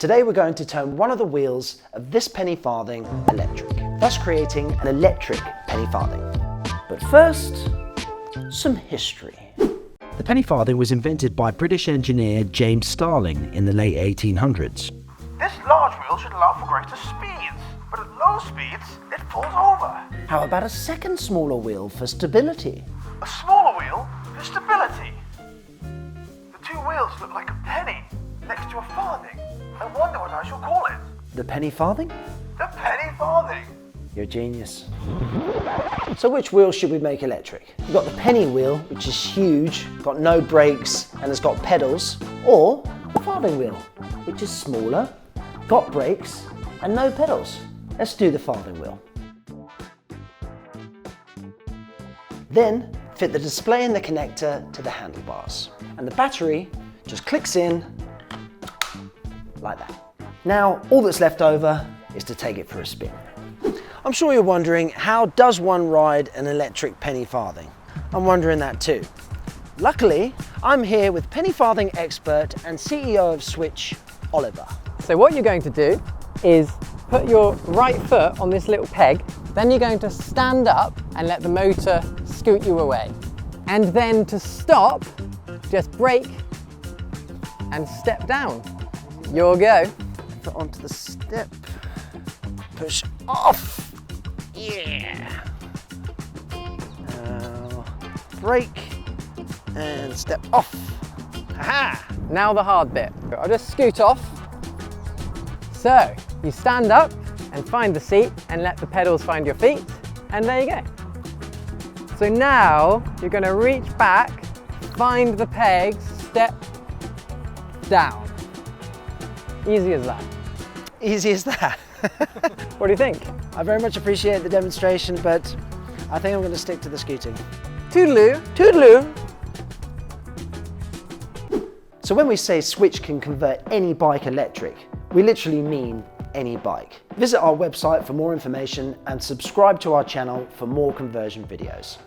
Today we're going to turn one of the wheels of this penny farthing electric, thus creating an electric penny farthing. But first, some history. The penny farthing was invented by British engineer James Starling in the late 1800s. This large wheel should allow for greater speeds, but at low speeds, it falls over. How about a second smaller wheel for stability? A smaller wheel for stability. The two wheels look like a penny next to a farthing. I wonder what I shall call it. The penny farthing? The penny farthing. You're a genius. So which wheel should we make electric? We've got the penny wheel, which is huge, got no brakes and has got pedals, or the farthing wheel, which is smaller, got brakes and no pedals. Let's do the farthing wheel. Then fit the display and the connector to the handlebars. And the battery just clicks in like that. Now all that's left over is to take it for a spin. I'm sure you're wondering, how does one ride an electric penny farthing? I'm wondering that too. Luckily, I'm here with penny farthing expert and CEO of Swytch, Oliver. So what you're going to do is put your right foot on this little peg, then you're going to stand up and let the motor scoot you away. And then to stop, just brake and step down. Your go. Put onto the step, push off. Yeah. Now brake and step off. Aha! Now the hard bit. I'll just scoot off. So you stand up and find the seat and let the pedals find your feet, and there you go. So now you're going to reach back, find the pegs, step down. Easy as that. Easy as that. What do you think? I very much appreciate the demonstration, but I think I'm going to stick to the scooting. Toodaloo. Toodaloo! So when we say Swytch can convert any bike electric, we literally mean any bike. Visit our website for more information and subscribe to our channel for more conversion videos.